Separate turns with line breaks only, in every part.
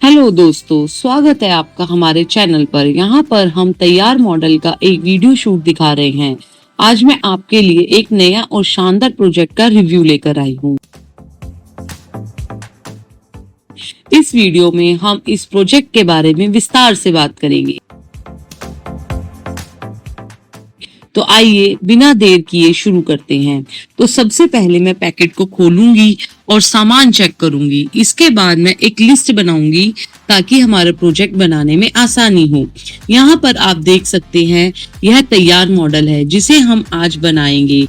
Hello दोस्तों, स्वागत है आपका हमारे चैनल पर। यहाँ पर हम तैयार मॉडल का एक वीडियो शूट दिखा रहे हैं। आज मैं आपके लिए एक नया और शानदार प्रोजेक्ट का रिव्यू लेकर आई हूँ। इस वीडियो में हम इस प्रोजेक्ट के बारे में विस्तार से बात करेंगे। तो आइए बिना देर किए शुरू करते हैं। तो सबसे पहले मैं पैकेट को खोलूंगी और सामान चेक करूंगी। इसके बाद मैं एक लिस्ट बनाऊंगी ताकि हमारा प्रोजेक्ट बनाने में आसानी हो। यहाँ पर आप देख सकते हैं, यह तैयार मॉडल है जिसे हम आज बनाएंगे।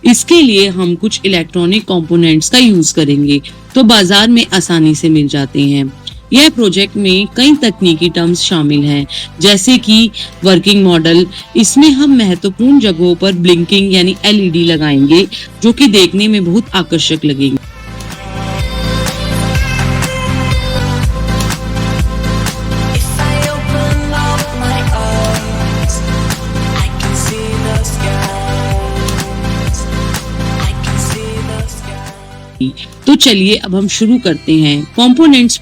इसके लिए हम कुछ इलेक्ट्रॉनिक कंपोनेंट्स का यूज करेंगे तो बाजार में आसानी से मिल जाते हैं। यह प्रोजेक्ट में कई तकनीकी टर्म्स शामिल हैं, जैसे कि वर्किंग मॉडल। इसमें हम महत्वपूर्ण जगहों पर ब्लिंकिंग यानी एलईडी लगाएंगे जो कि देखने में बहुत आकर्षक लगेंगे। तो चलिए अब हम शुरू करते हैं। कंपोनेंट्स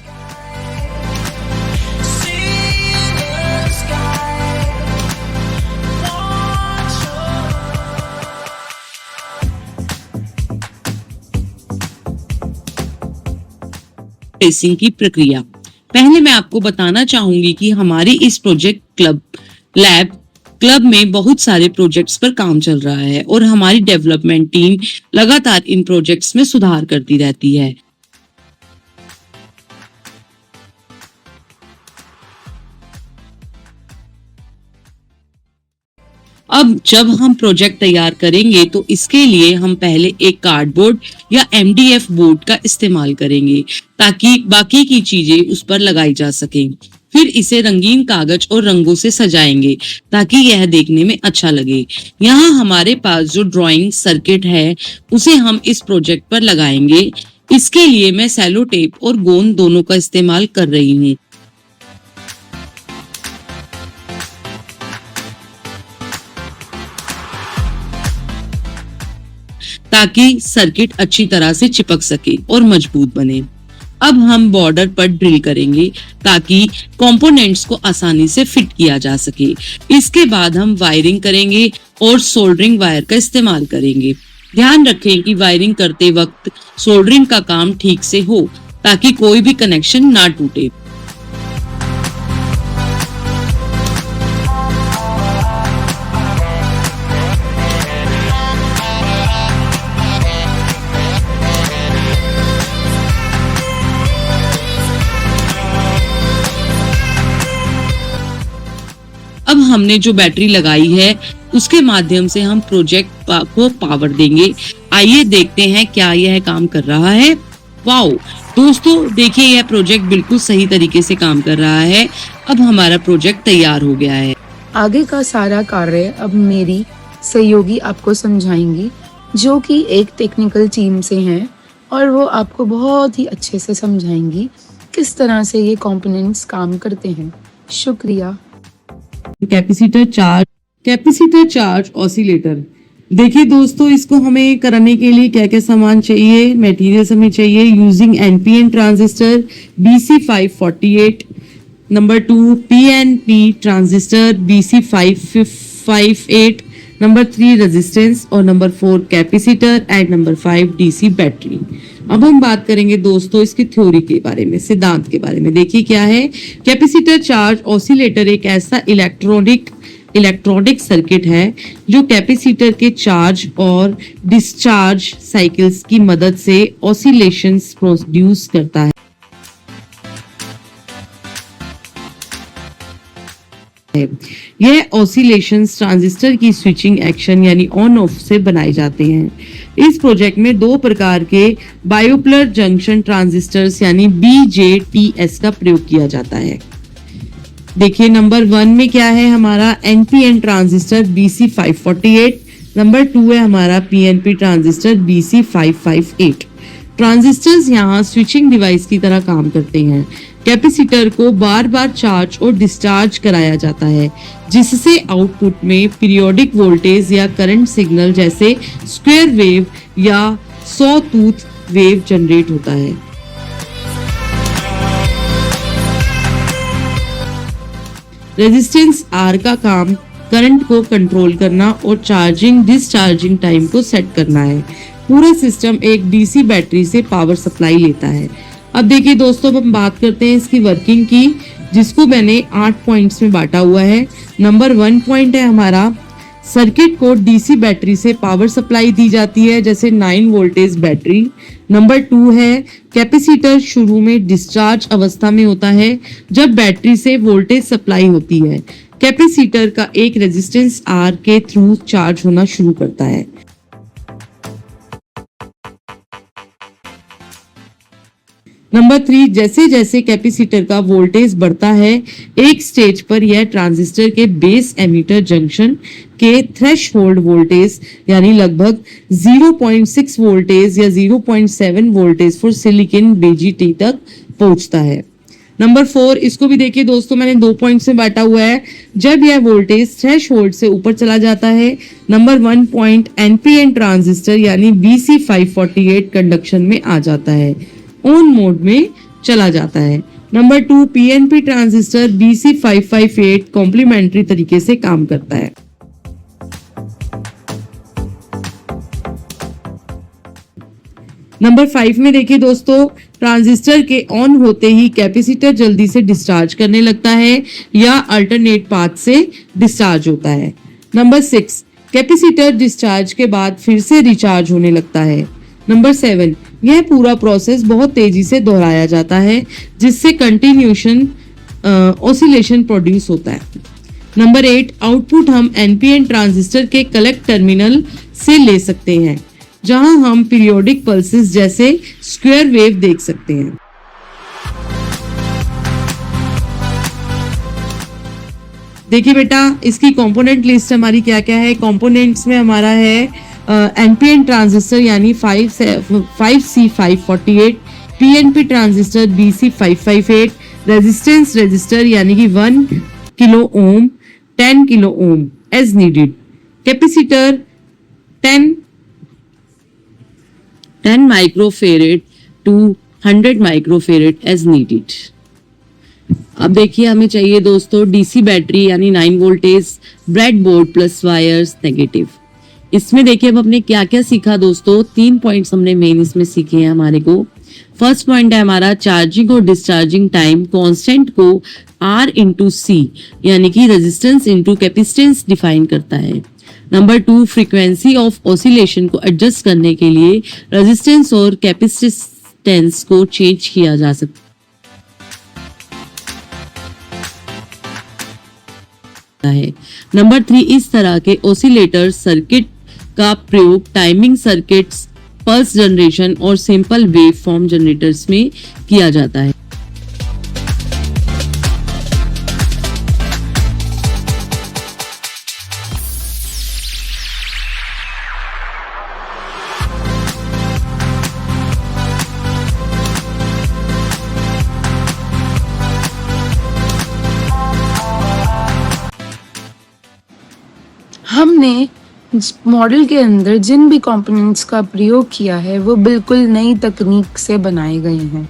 ट्रेसिंग की प्रक्रिया। पहले मैं आपको बताना चाहूंगी कि हमारी इस प्रोजेक्ट क्लब में बहुत सारे प्रोजेक्ट्स पर काम चल रहा है और हमारी डेवलपमेंट टीम लगातार इन प्रोजेक्ट्स में सुधार करती रहती है। अब जब हम प्रोजेक्ट तैयार करेंगे तो इसके लिए हम पहले एक कार्डबोर्ड या MDF बोर्ड का इस्तेमाल करेंगे ताकि बाकी की चीजें उस पर लगाई जा सकें। फिर इसे रंगीन कागज और रंगों से सजाएंगे ताकि यह देखने में अच्छा लगे। यहाँ हमारे पास जो ड्राइंग सर्किट है उसे हम इस प्रोजेक्ट पर लगाएंगे। इसके लिए मैं सेलो टेप और गोंद दोनों का इस्तेमाल कर रही हूँ ताकि सर्किट अच्छी तरह से चिपक सके और मजबूत बने। अब हम बॉर्डर पर ड्रिल करेंगे ताकि कंपोनेंट्स को आसानी से फिट किया जा सके। इसके बाद हम वायरिंग करेंगे और सोल्डरिंग वायर का इस्तेमाल करेंगे। ध्यान रखें कि वायरिंग करते वक्त सोल्डरिंग का काम ठीक से हो ताकि कोई भी कनेक्शन ना टूटे। अब हमने जो बैटरी लगाई है उसके माध्यम से हम प्रोजेक्ट को पावर देंगे। आइए देखते हैं क्या यह काम कर रहा है। वाओ दोस्तों, देखिए यह प्रोजेक्ट बिल्कुल सही तरीके से काम कर रहा है। अब हमारा प्रोजेक्ट तैयार हो गया है।
आगे का सारा कार्य अब मेरी सहयोगी आपको समझाएंगी, जो कि एक टेक्निकल टीम से हैं और वो आपको बहुत ही अच्छे से समझाएंगी किस तरह से ये कंपोनेंट्स काम करते हैं। शुक्रिया।
Capacitor charge oscillator. देखिए दोस्तों, इसको हमें करने के लिए क्या क्या सामान चाहिए, मटेरियल्स हमें चाहिए। Using NPN transistor BC548, number 2 PNP transistor BC558, number 3 resistance और number 4 capacitor and number 5 DC battery. अब हम बात करेंगे दोस्तों इसकी थ्योरी के बारे में, सिद्धांत के बारे में। देखिए क्या है। कैपेसिटर चार्ज ऑसिलेटर एक ऐसा इलेक्ट्रॉनिक सर्किट है जो कैपेसिटर के चार्ज और डिस्चार्ज साइकिल्स की मदद से ऑसिलेशंस प्रोड्यूस करता है। यह ऑसिलेशंस ट्रांजिस्टर की स्विचिंग एक्शन यानी ऑन ऑफ से बनाए जाते हैं। इस प्रोजेक्ट में दो प्रकार के बायोपोलर जंक्शन ट्रांजिस्टर्स यानी BJTs का प्रयोग किया जाता है। देखिए नंबर 1 में क्या है हमारा NPN ट्रांजिस्टर BC548, नंबर 2 है हमारा PNP ट्रांजिस्टर BC558। ट्रांजिस्टर्स यहाँ स्विचिंग डिवाइस की तरह काम करते हैं। कैपेसिटर को बार बार चार्ज और डिस्चार्ज कराया जाता है, जिससे आउटपुट में पीरियोडिक वोल्टेज या करंट सिग्नल जैसे स्क्वायर वेव या सॉ टूथ वेव जनरेट होता है। रेजिस्टेंस R का काम करंट को कंट्रोल करना और चार्जिंग डिस्चार्जिंग टाइम को सेट करना है। पूरा सिस्टम एक डीसी बैटरी से पावर सप्लाई लेता है। अब देखिए दोस्तों, हम बात करते हैं इसकी वर्किंग की, जिसको मैंने 8 पॉइंट्स में बांटा हुआ है। नंबर 1 पॉइंट है हमारा, सर्किट को डीसी बैटरी से पावर सप्लाई दी जाती है, जैसे 9 वोल्टेज बैटरी। नंबर 2 है, कैपेसिटर शुरू में डिस्चार्ज अवस्था में होता है जब बैटरी से वोल्टेज सप्लाई होती है। कैपेसिटर का एक रेजिस्टेंस R के थ्रू चार्ज होना शुरू करता है। नंबर 3, जैसे जैसे कैपेसिटर का वोल्टेज बढ़ता है, एक स्टेज पर यह ट्रांजिस्टर के बेस एमीटर जंक्शन के थ्रेशहोल्ड वोल्टेज यानी लगभग 0.6 वोल्टेज या 0.7 वोल्टेज फॉर सिलिकॉन BJT तक पहुंचता है। नंबर 4, इसको भी देखिए दोस्तों, मैंने 2 पॉइंट्स में बांटा हुआ है। जब यह वोल्टेज थ्रेशहोल्ड से ऊपर चला जाता है, नंबर 1 पॉइंट NPN ट्रांजिस्टर यानी BC548 कंडक्शन में आ जाता है, ऑन मोड में चला जाता है। Number 2, PNP transistor BC558 complementary तरीके से काम करता है। नंबर 5 में देखिए दोस्तों, ट्रांजिस्टर के ऑन होते ही कैपेसिटर जल्दी से डिस्चार्ज करने लगता है या अल्टरनेट पाथ से डिस्चार्ज होता है। नंबर 6, कैपेसिटर डिस्चार्ज के बाद फिर से रिचार्ज होने लगता है। नंबर 7, यह पूरा प्रोसेस बहुत तेजी से दोहराया जाता है, जिससे कंटिन्यूशन ऑसिलेशन प्रोड्यूस होता है। नंबर 8, आउटपुट हम NPN ट्रांजिस्टर के कलेक्ट टर्मिनल से ले सकते हैं, जहां हम पीरियोडिक पल्सेस जैसे स्क्वायर वेव देख सकते हैं। देखिए बेटा, इसकी कंपोनेंट लिस्ट हमारी क्या क्या है। कंपोनेंट्स में हमारा है NPN ट्रांजिस्टर यानी 5C548, PNP transistor BC558, resistance register यानी कि 1 kilo ohm, 10 kilo ohm as needed, capacitor 10 microfarad to 100 microfarad as needed. अब देखिए, हमें चाहिए दोस्तों डीसी बैटरी यानी 9 voltage, breadboard plus wires negative. इसमें देखिए अब हमने क्या क्या सीखा दोस्तों। 3 पॉइंट्स हमने मेन इसमें सीखे हैं हमारे को। फर्स्ट पॉइंट है हमारा, चार्जिंग और डिस्चार्जिंग टाइम कांस्टेंट को R इंटू C यानी कि रेजिस्टेंस इंटू कैपेसिटेंस डिफाइन करता है। नंबर 2, फ्रीक्वेंसी ऑफ ऑसिलेशन को एडजस्ट करने के लिए रेजिस्टेंस और कैपेसिटेंस को चेंज किया जा सकता है। नंबर 3, इस तरह के ऑसिलेटर सर्किट का प्रयोग टाइमिंग सर्किट्स, पल्स जनरेशन और सिंपल वेव फॉर्म जनरेटर्स में किया जाता है।
हमने मॉडल के अंदर जिन भी कंपोनेंट्स का प्रयोग किया है वो बिल्कुल नई तकनीक से बनाए गए हैं,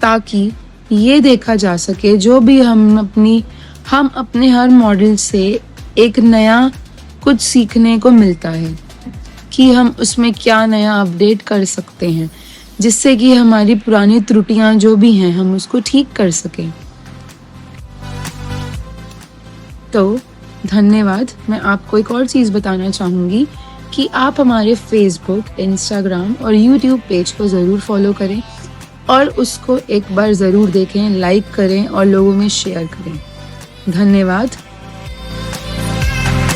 ताकि ये देखा जा सके जो भी हम अपने हर मॉडल से एक नया कुछ सीखने को मिलता है कि हम उसमें क्या नया अपडेट कर सकते हैं, जिससे कि हमारी पुरानी त्रुटियां जो भी हैं हम उसको ठीक कर सकें। तो धन्यवाद। मैं आपको एक और चीज़ बताना चाहूँगी कि आप हमारे फेसबुक, इंस्टाग्राम और यूट्यूब पेज को ज़रूर फॉलो करें और उसको एक बार ज़रूर देखें, लाइक करें और लोगों में शेयर करें। धन्यवाद।